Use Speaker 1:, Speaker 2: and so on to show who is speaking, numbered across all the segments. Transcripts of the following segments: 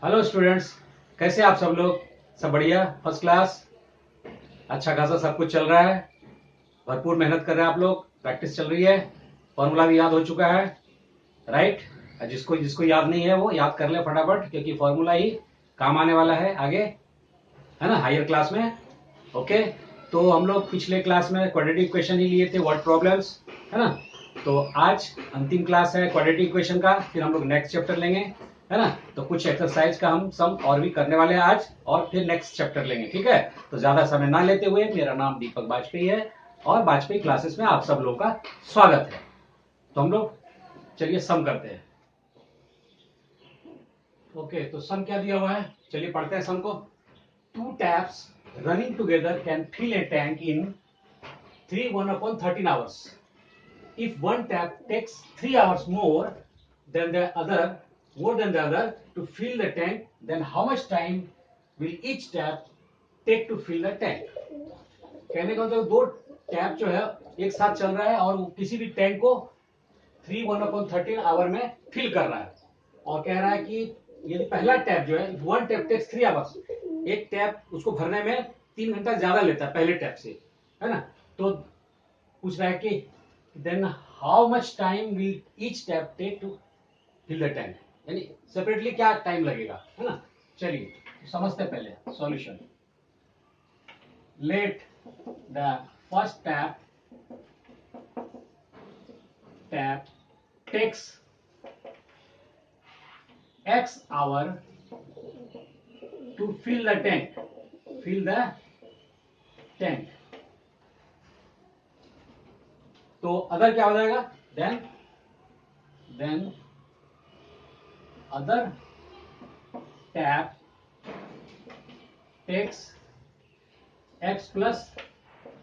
Speaker 1: Hello students, कैसे आप सब लोग? सब बढ़िया, फर्स्ट क्लास। अच्छा खासा सब कुछ चल रहा है। भरपूर मेहनत कर रहे हैं आप लोग, प्रैक्टिस चल रही है। फॉर्मूला भी याद हो चुका है, राइट? जिसको जिसको याद नहीं है वो याद कर ले फटाफट, क्योंकि फॉर्मूला ही काम आने वाला है आगे, है ना, हायर क्लास में। ओके, तो हम लोग पिछले क्लास में क्वाड्रेटिक इक्वेशन ही लिए थे, वर्ड प्रॉब्लम्स, है ना। तो आज अंतिम क्लास है क्वाड्रेटिक इक्वेशन का, फिर हम लोग नेक्स्ट चैप्टर लेंगे, है ना। तो कुछ एक्सरसाइज का हम सम और भी करने वाले हैं आज, और फिर नेक्स्ट चैप्टर लेंगे, ठीक है। तो ज्यादा समय ना लेते हुए, मेरा नाम दीपक बाजपेयी है और बाजपेयी क्लासेस में आप सब लोग का स्वागत है। तो हम लोग चलिए सम करते हैं। ओके, तो सम क्या दिया हुआ है, चलिए पढ़ते हैं सम को। Two taps running together can fill a tank in 3 1/13 hours. If one tap takes 3 hours more than the other to fill the tank, then how much time will each tap take to fill the tank? कहने का मतलब दो tap जो है एक साथ चल रहा है और वो किसी भी टैंक को 3 1/13 आवर में फिल कर रहा है। और कह रहा है कि यदि पहला टैप जो है, वन टैप टेक्स 3 आवर्स, एक टैप उसको भरने में 3 घंटा ज्यादा लेता है पहले टैप से, है ना। तो पूछ रहा है कि then how much time will each tap take to fill the tank, यानी सेपरेटली क्या टाइम लगेगा, है ना। चलिए तो समझते पहले solution. Let the first tap takes x hour to fill the tank, fill the tank। तो अदर क्या हो जाएगा, then other tap takes x plus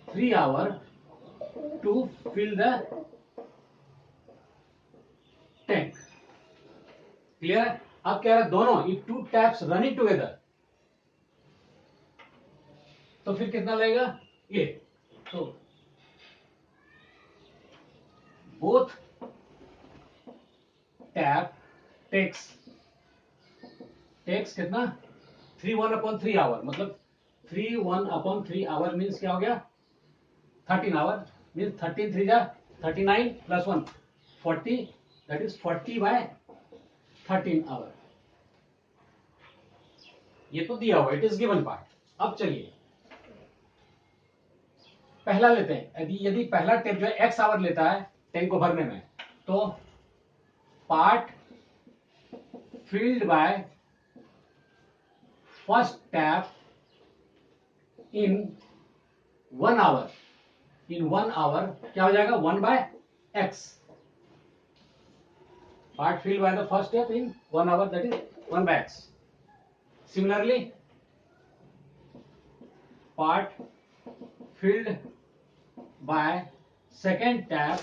Speaker 1: 3 hour to fill the tank। Clear है? अब कह रहा है दोनों, if two taps running together, तो फिर कितना लगेगा ये। तो बोथ टैप टेक्स कितना 3 1/3 आवर, मतलब 3 1/3 आवर मीन्स क्या हो गया 13 आवर, मीन्स 13 3 जा 39 प्लस 1 40, दैट इज 40/13 आवर। ये तो दिया हुआ, इट इज गिवन पार्ट। अब चलिए पहला लेते हैं। यदि पहला टेप जो है एक्स आवर लेता है टैंक को भरने में, तो part filled by first tap in 1 hour, in 1 hour क्या हो जाएगा 1/x। Part filled by the first tap in 1 hour, that is 1/x। Similarly part filled by second tap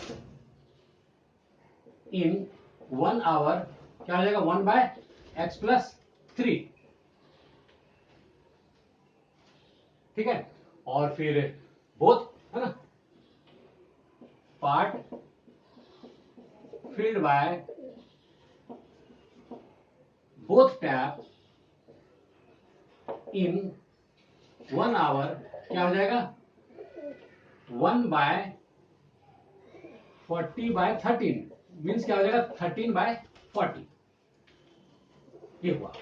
Speaker 1: in 1 hour क्या हो जाएगा 1/x+3, ठीक है। और फिर बोथ, है ना, part filled by both tap in 1 hour क्या हो जाएगा 1/40/13, मीन्स क्या हो जाएगा 13/40। ये हुआ,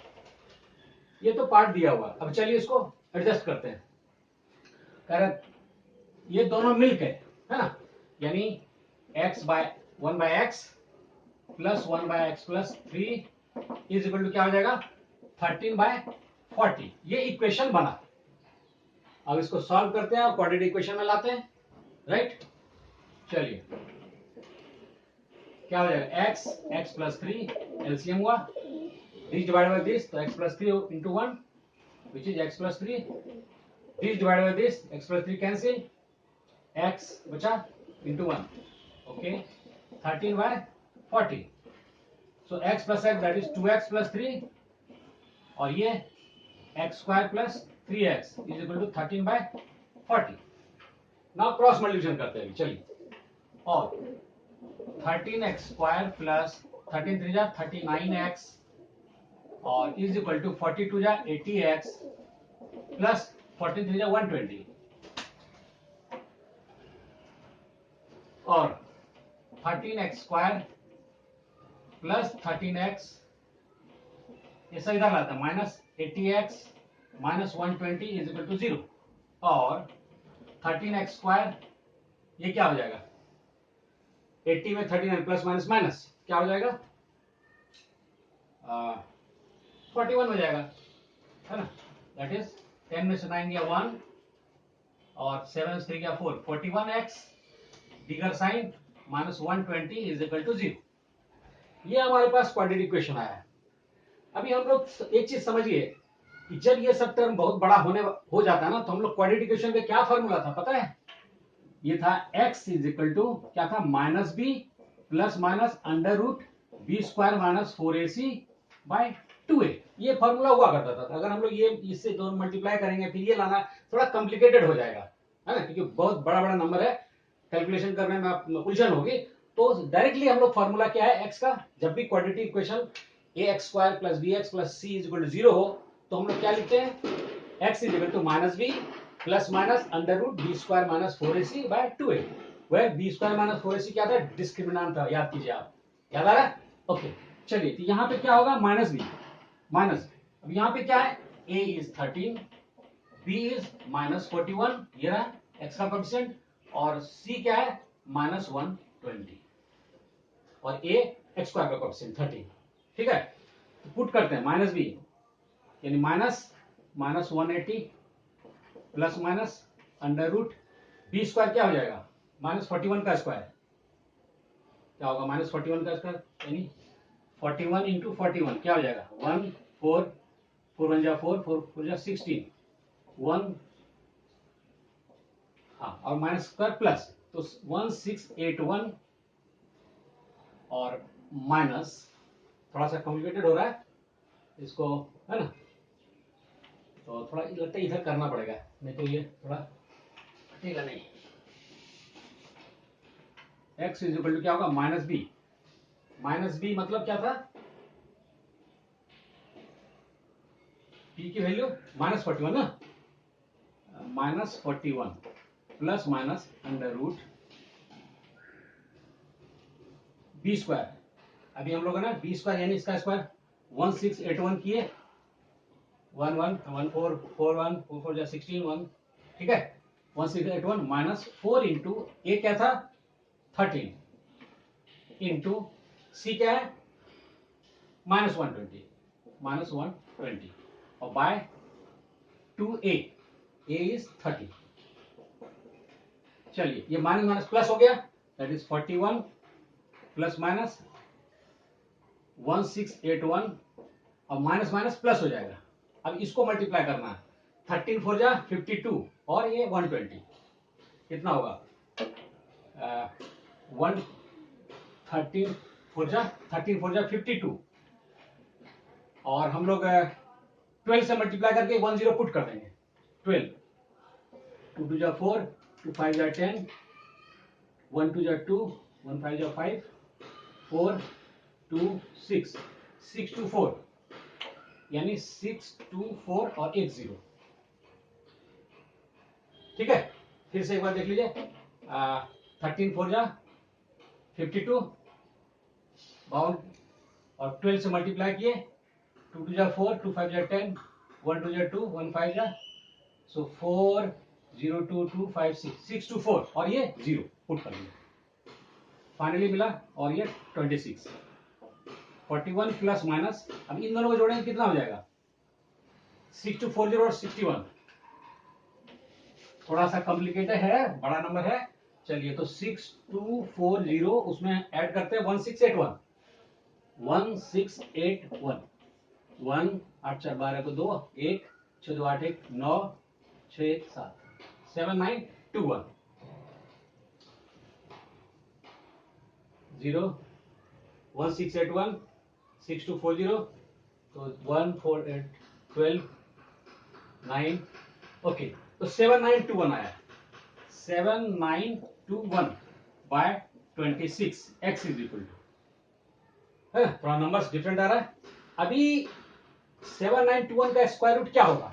Speaker 1: ये तो पार्ट दिया हुआ। अब चलिए इसको एडजस्ट करते हैं। कह रहे ये दोनों मिलके, है ना, यानी x/1/x plus 1/x+3 is equal to क्या हो जाएगा 13/40। ये इक्वेशन बना। अब इसको सॉल्व करते हैं और क्वाड्रेटिक इक्वेशन में लाते हैं, राइट। चलिए क्या हो जाएगा x+3 एलसीएम हुआ, दिस डिवाइड बाय दिस, तो x+3 into 1 which is x+3, this divide by this, x+3 cancel, x बचा into 1, okay 13/40। So x plus x that is 2x plus 3, और ये x² plus 3x is equal to 13/40। Now cross multiplication करते हैं, चलिए। और 13x² plus 13 3 जा 39x और is equal to 42 जा 80x प्लस 43 जा 120 और 13x स्क्वायर प्लस 13x, ये सही इधर लाता है, minus 80x minus 120 is equal to 0 और 13x स्क्वायर ये क्या हो जाएगा, 80 में 39 प्लस माइनस माइनस क्या हो जाएगा, 41 हो जाएगा, है ना। दैट इज 10 में से 9 गया 1 और 7 से 3 गया 4, 41x bigger sign minus 120 is equal to 0। ये हमारे पास क्वाड्रेटिक इक्वेशन आया है। अभी हम लोग एक चीज समझिए कि जब ये सब टर्म बहुत बड़ा हो जाता है ना, तो हम लोग क्वाड्रेटिक इक्वेशन का क्या फॉर्मूला था पता है, ये था x इज इक्वल टू क्या था, minus B plus minus under root B square minus 4ac by 2a। ये फॉर्मूला हुआ करता था। अगर हम लोग ये इससे दोनों मल्टीप्लाई करेंगे फिर ये लाना थोड़ा कॉम्प्लिकेटेड हो जाएगा, है ना, क्योंकि बहुत बड़ा बड़ा नंबर है, कैलकुलेशन करने में आप उलझन होगी। तो डायरेक्टली हम लोग फॉर्मूला क्या है x का, जब भी quadratic equation ax square plus bx plus c is equal to 0 हो तो हम लोग क्या लिखते हैं, x is equal to minus B plus minus under root B square minus 4ac by 2a, where B square minus 4ac क्या था, discriminant था, याद कीजिए आप, याद आ रहा है। ओके चलिए, तो यहाँ पे क्या होगा, माइनस बी माइनस, अब यहाँ पे क्या है, a is 13 b is minus 41, ये रहा x का कोएफिशिएंट, और c क्या है माइनस 120 और a x स्क्वायर का कोएफिशिएंट 13, ठीक है। तो पुट करते हैं माइनस बी यानी minus minus 180 plus minus under root B square क्या हो जाएगा, माइनस 41 का स्क्वायर क्या होगा, माइनस 41 का स्क्वायर यानी 41 इंटू 41 क्या हो जाएगा, 1 4 4 1 जा 4 4 4 जा 16 1, हाँ, और माइनस स्क्वायर प्लस, तो 1681 और माइनस, थोड़ा सा कॉम्प्लिकेटेड हो रहा है इसको, है ना, तो थोड़ा लगता है इधर करना पड़ेगा, नहीं तो ये थोड़ा हटेगा नहीं। x इज इक्वल टू क्या होगा, माइनस बी मतलब क्या था, p की वैल्यू माइनस 41 ना, minus 41 plus minus under root B square, अभी हम लोग है ना बी स्क्वायर यानी इसका स्क्वायर 1681 किए, 1 1 1 4 4 1 4 4 जा 16 1, ठीक है, 1681 माइनस 4 इंटू ए क्या था 13 इंटू सी क्या है माइनस 120 और बाय 2a, a इज 30। चलिए ये माइनस माइनस प्लस हो गया, दैट इज 41 प्लस माइनस 1681 और माइनस माइनस प्लस हो जाएगा। अब इसको मल्टीप्लाई करना है, 13 4 जा 52 और ये 120 कितना होगा, 13 4 जा 52 और हम लोग 12 से मल्टीप्लाई करके 10 पुट कर देंगे, 12 2 2 जा 4 2 5 जा 10 1 2 जा 2 1 5 जा 5 4 2 6 6 2 4 यानी 6 2 4 और 1 0, ठीक है। फिर से एक बार देख लीजिए, 13 4 जा 52 बाउंड और 12 से मल्टीप्लाई किए, 2 2 जा 4 2 5 जा 10 1 2 जा 2 1 5 जा, सो 4 0 2 2 5 6 6 2 4 और ये 0 पुट कर लिया, फाइनली मिला और ये 26 41 प्लस माइनस, अब इन दोनों को जोड़ेंगे कितना हो जाएगा, 6240 और 61, थोड़ा सा कॉम्प्लिकेटेड है, बड़ा नंबर है। चलिए तो 6240 उसमें ऐड करते हैं 1681 1 8 4 12 को 2 1 6 2 8 1 9 6 7 7921 0 1681 6240 तो 1 4 8 12 9, ओके, तो 7921 आया, 7921 by 26 x is equal to, है थोड़ा नंबर्स डिफरेंट आ रहा है। अभी 7921 का स्क्वायर रूट क्या होगा?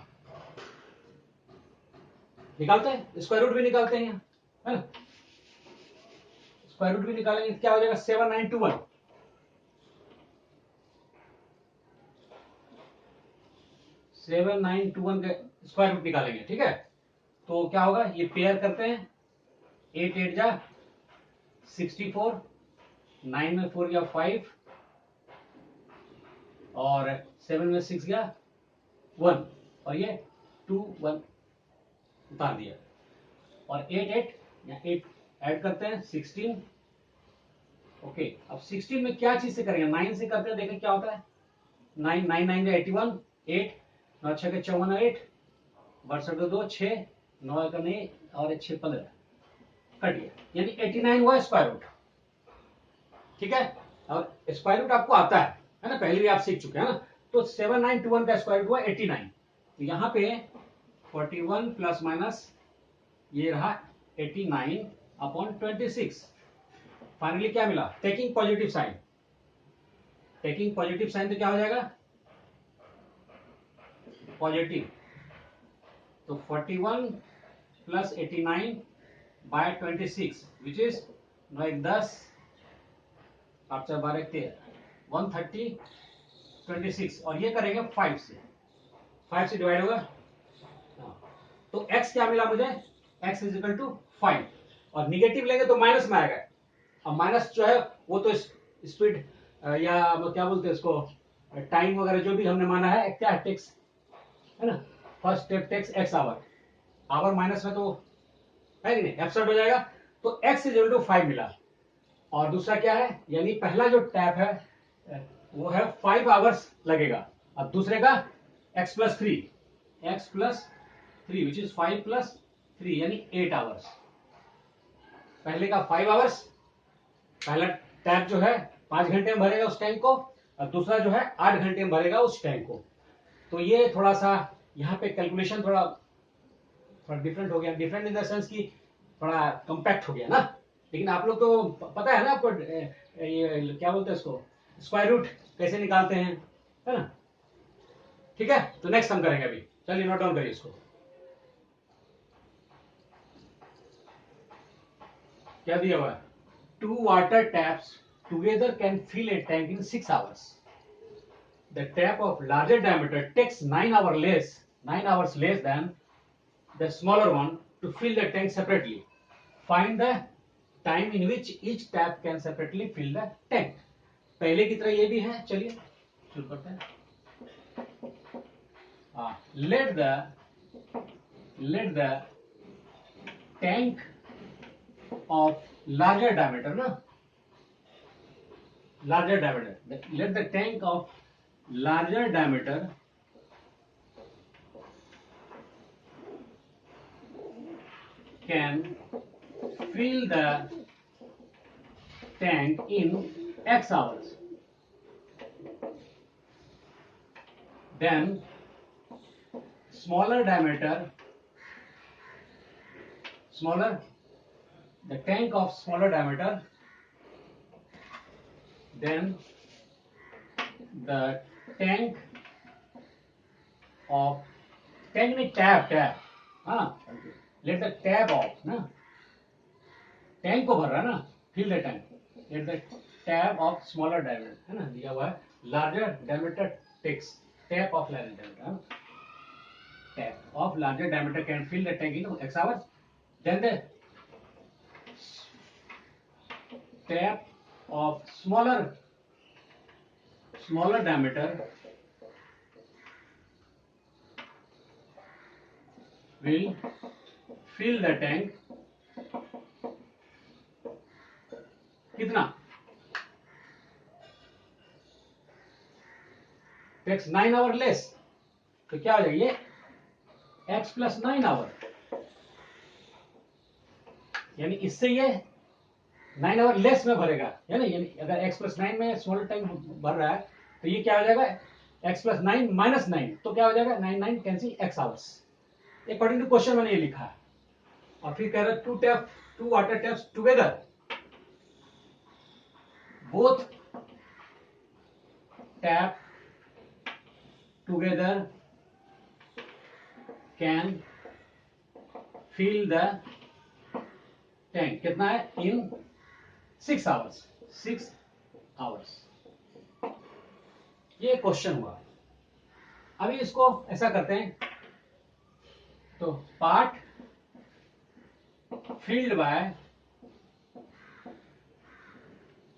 Speaker 1: निकालते हैं, स्क्वायर रूट भी निकालते हैं, है ना? स्क्वायर रूट भी निकालेंगे, क्या हो जाएगा? 7921 7921 का स्क्वायर रूट निकालेंगे, ठीक है? तो क्या होगा, ये पेयर करते हैं, 8 8 जा 64, 9 में 4 गया 5, और 7 में 6 गया 1, और ये 2 1 उतार दिया, और 8 8 या 8 ऐड करते हैं 16। ओके, अब 16 में क्या चीज से करेंगे? 9 से करते हैं, देखें क्या होता है। 9 9 9 81, 8 9 6 54, 8 62 2 6 9 का नहीं, और 6 15 कट गया, यानी 89 हुआ स्क्वायर रूट, ठीक है? और स्क्वायर रूट आपको आता है ना, पहले भी आप सीख चुके हैं ना। तो 7921 का स्क्वायर रूट हुआ 89, तो यहाँ पे 41 प्लस माइनस ये रहा 89 अपॉन 26। फाइनली क्या मिला? Taking positive sign, taking positive sign तो क्या हो जाएगा? पॉजिटिव, तो 41 प्लस 89 बाय 26 विच इज 9 10 8 4 12 13 130 26, और ये करेंगे 5 से डिवाइड होगा। तो x क्या मिला मुझे? x इज इक्वल टू 5, और निगेटिव लेंगे तो माइनस में आएगा। अब माइनस जो है वो तो स्पीड या क्या बोलते हैं इसको, टाइम वगैरह जो भी हमने माना है, क्या टेक्स है ना, first step takes x hour, hour minus में तो है नहीं, एब्सर्ड हो जाएगा। तो x इज इक्वल टू 5 मिला, और दूसरा क्या है, यानी पहला जो टैप है वो है 5 आवर्स लगेगा, और दूसरे का x plus 3 which is 5 plus 3 यानी 8 आवर्स। पहले का 5 आवर्स, पहला टैप जो है 5 घंटे में भरेगा उस टैंक को, और दूसरा जो है 8 घंटे में भरेगा उस टैंक को। तो ये थोड़ा सा यहाँ पे कैलकुलेशन थोड़ा डिफरेंट हो गया, डिफरेंट इन द सेंस की थोड़ा कंपैक्ट हो गया ना। लेकिन आप लोग तो पता है ना आपको, ये क्या बोलते हैं इसको, स्क्वायर रूट कैसे निकालते हैं, है ना? ठीक है, तो नेक्स्ट हम करेंगे अभी, चलिए नोट डाउन करिए इसको। क्या दिया हुआ है? 2 water taps together can fill a tank in 6 hours. The tap of larger diameter takes 9 hours less than the smaller one to fill the tank separately. Find the time in which each tap can separately fill the tank. पहले की तरह ये भी है, चलिए शुरू करते हैं। Let the tank of larger diameter, ना, larger diameter. Let the tank of larger diameter can fill the tank in X hours. Then smaller diameter, the tank of smaller diameter, then the tank नहीं, tap, हाँ, let the tab of ना, tank को भर रहा है ना, fill the tank, let the tab of smaller diameter, है ना, दिया हुआ है, larger diameter takes, tap of larger diameter, tap of larger diameter can fill the tank in X hours, then the tap of smaller diameter will fill the tank कितना? takes 9 hour less, तो क्या हो जाएगा, ये x plus 9 our, यानी इससे ये 9 our less में भरेगा, है ना, यानी अगर x प्लस 9 में स्मॉल टैंक भर रहा है, तो ये क्या हो जाएगा, x प्लस 9 माइनस 9, तो क्या हो जाएगा, 9 9 cancel x hours, according to question मैंने ये लिखा है। और फिर कह रहा है 2 water taps together, both tap together can fill the tank. कितना है? In 6 hours. 6 आवर्स। ये क्वेश्चन हुआ। अभी इसको ऐसा करते हैं, तो part filled by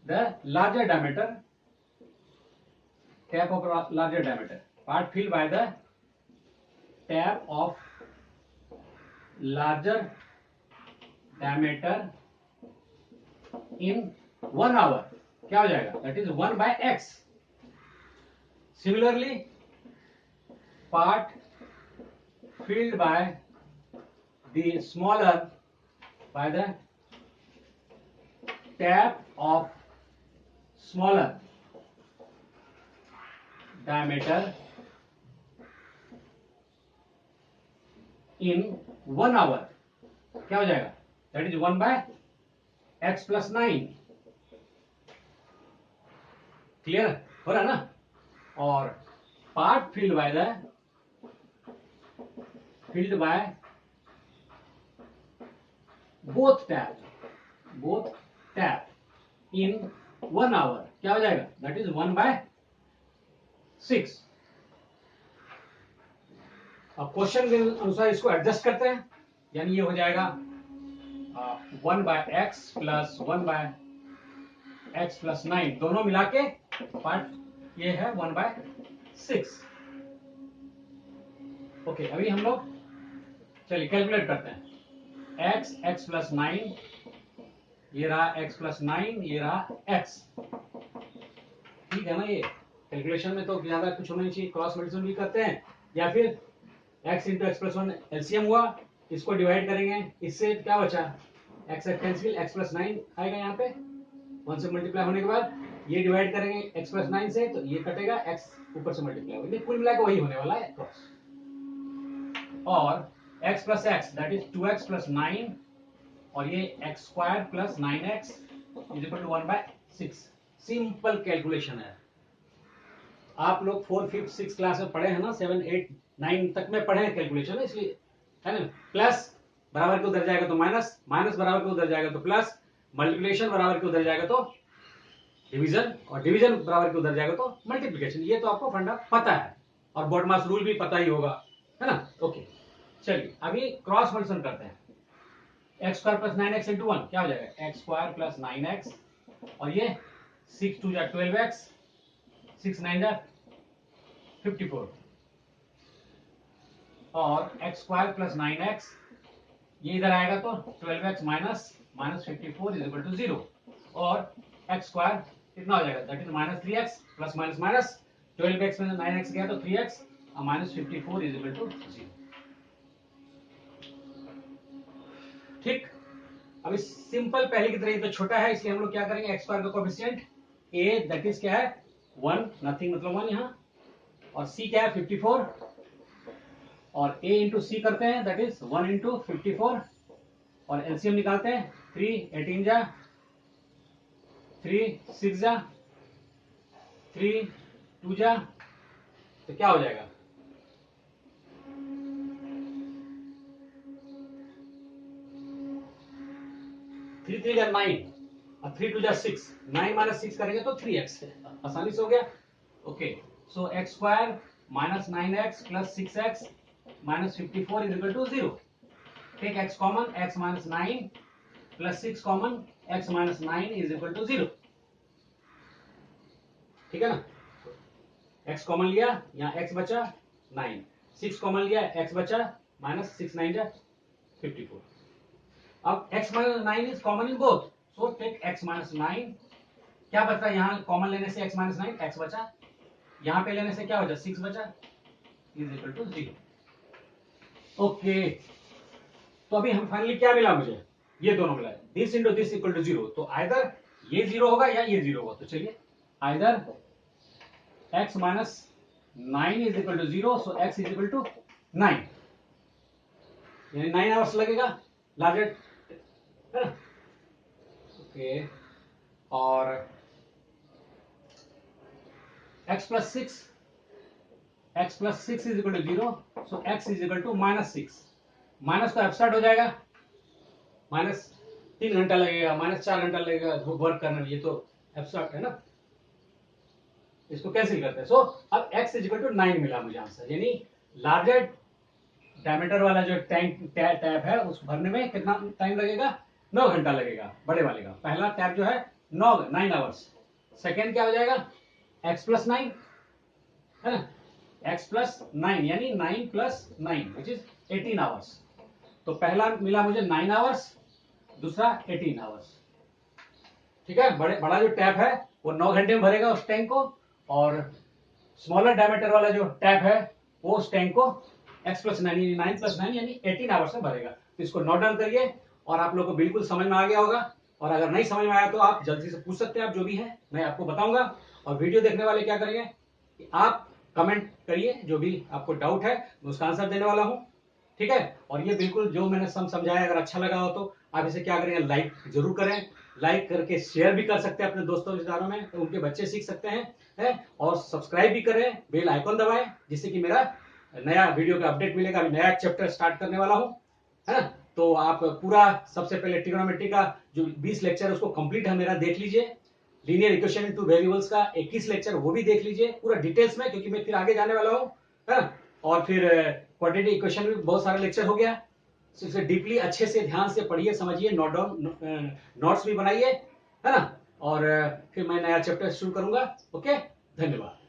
Speaker 1: the larger diameter, tap of larger diameter, part filled by the tap of larger diameter in 1 hour, क्या हो जाएगा? That is 1 by x. Similarly, part filled by the smaller by the tap of smaller diameter in 1 hour, क्या हो जाएगा? That is 1 by x plus 9. Clear हो रहा ना? और part filled by both tap in 1 hour, क्या हो जाएगा? That is 1 by 6. अब क्वेश्चन के अनुसार इसको एडजस्ट करते हैं, यानी ये हो जाएगा 1 by x plus 1 by x plus 9, दोनों मिला के पार्ट ये है 1 by 6. ओके, अभी हम लोग चलिए कैलकुलेट करते हैं. x plus 9, ये रहा x plus 9, ये रहा x. ठीक है ना? ये कैलकुलेशन में तो ज्यादा कुछ होना नहीं चाहिए, क्रॉस मल्टीप्लिकेशन भी करते हैं, या फिर x into x plus 1 LCM हुआ, इसको डिवाइड करेंगे, इससे क्या बचा? x कैंसिल, x प्लस 9 आएगा यहाँ पे 1 से मल्टीप्लाई होने के बाद, ये डिवाइड करेंगे x प्लस 9 से, तो ये कटेगा, x ऊपर से मल्टीप्लाई होगा, कुल मिलाकर वही होने वाला है क्रॉस. और x plus x that is 2x plus 9, और ये x square plus 9x is equal to 1 by 6. Simple calculation है. आप लोग 4, 5, 6 क्लास में पढ़े हैं ना, 7, 8, 9 तक में पढ़े हैं कैलकुलेशन, इसलिए है ना. प्लस बराबर के उधर जाएगा तो माइनस, माइनस बराबर के उधर जाएगा तो प्लस, मल्टीप्लिकेशन बराबर के उधर जाएगा तो डिवीजन, और डिवीजन बराबर के उधर जाएगा तो मल्टीप्लिकेशन. ये तो आपको फंडा पता है, और बोर्ड मास रूल भी पता ही होगा, है ना. ओके, चलिए अभी क्रॉस मल्टीप्लिकेशन करते हैं. X square plus 9x into 1 क्या हो जाएगा? एक्स स्क्वायर प्लस 9x, और ये 6 2 जा 12x, 6 9 जा 54, और x स्क्वायर प्लस 9x, ये इधर आएगा तो 12x minus 54 is equal to 0, और x स्क्वायर कितना हो जाएगा? That is minus 3x plus minus minus 12x में 9x गया तो 3x और माइनस 54 इज इक्वल टू 0. ठीक. अभी सिंपल पहले की तरह, ये तो छोटा है इसलिए हम लोग क्या करेंगे, एक्स स्क्वायर का कोएफिशिएंट a दैट इज क्या है? 1, नथिंग मतलब 1 यहाँ, और c क्या है? 54, और a इंटू सी करते हैं दैट इज 1 इंटू 54, और एलसीएम निकालते हैं. 3 18 जा, 3 6 जा, 3 2 जा, तो क्या हो जाएगा? 3 3 जा 9, और 3 2 जा 6, 9 माइनस 6 करेंगे तो 3x, आसानी से हो गया. Okay, so x square minus 9x plus 6x minus 54 is equal to 0. Take x common, x minus 9 plus 6 common, x minus 9 is equal to 0. ठीक है ना? x कॉमन लिया, यहाँ x बचा 9, 6 कॉमन लिया, x बचा माइनस 6 9 जा 54. अब x minus 9 is common in both, so take x minus 9. क्या बचा? यहाँ कॉमन लेने से x माइनस 9 x बचा, यहाँ पे लेने से क्या बचा? 6 बचा, इज इक्वल टू 0. ओके, तो अभी हम फाइनली क्या मिला मुझे? ये दोनों मिला, this into this equal to 0. तो आइदर ये 0 होगा या ये 0 होगा. तो चलिए, either x minus 9 is equal to 0, so x is equal to 9, यानी 9 आवर्स लगेगा लार्जर, है ना. ओके, और x plus 6 x plus 6 is equal to 0, so x is equal to -6। Minus तो एब्स्ट्रैक्ट हो जाएगा, -3 घंटा लगेगा, -4 घंटा लगेगा वर्क करने में, ये तो एब्स्ट्रैक्ट है ना, इसको कैंसिल करते हैं। सो अब x इज इक्वल टू 9 मिला मुझे आंसर, यानी लार्जर डायमीटर वाला जो टैप है उस भरने में कितना टाइम लगेगा, 9 घंटा लगेगा बड़े वाले का। पहला टैप जो है 9 आवर्स। सेकेंड क्या हो जाएगा, x प्लस 9 है ना, x प्लस 9 यानी 9 प्लस 9 विच इज 18 आवर्स। तो पहला मिला मुझे 9 आवर्स, दूसरा 18 आवर्स। ठीक है, बड़ा जो टैप है वो 9 घंटे में भरेगा उस टैंक को, और स्मॉलर डायमीटर वाला जो टैप है वो उस टैंक को x प्लस 9 यानी 18 आवर्स में भरेगा। तो इसको नोट डाउन करिए और आप लोग को बिल्कुल समझ में आ गया होगा। और अगर नहीं समझ में आया तो आप जल्दी से पूछ सकते हैं, आप जो भी है मैं आपको बताऊंगा। और वीडियो देखने वाले क्या करेंगे कि आप कमेंट करिए, जो भी आपको डाउट है मैं उसका आंसर देने वाला हूं। ठीक है, और ये बिल्कुल जो मैंने समझाया अगर अच्छा लगा हो तो आप इसे क्या करेंगे, लाइक जरूर करें। लाइक करके शेयर भी कर सकते हैं अपने दोस्तों रिश्तेदारों में, तो उनके बच्चे सीख सकते हैं। और सब्सक्राइब भी करें, बेल आइकॉन दबाएं, जिससे कि मेरा नया वीडियो का अपडेट मिलेगा। अभी नया चैप्टर स्टार्ट करने वाला हूं, है ना। तो आप पूरा सबसे पहले ट्रिग्नोमेट्री का जो 20 लेक्चर उसको कंप्लीट है मेरा देख लीजिए। लीनियर इक्वेशन इनटू वेरिएबल्स का 21 लेक्चर वो भी देख लीजिए पूरा डिटेल्स में, क्योंकि मैं फिर आगे जाने वाला हूं, है ना। और फिर क्वाड्रेटिक इक्वेशन में बहुत सारे लेक्चर हो गया, इसे डीपली अच्छे से ध्यान से पढ़िए, समझिए, नोट डाउन नोट्स भी बनाइए, है ना। और फिर मैं नया चैप्टर शुरू करूंगा। ओके, धन्यवाद।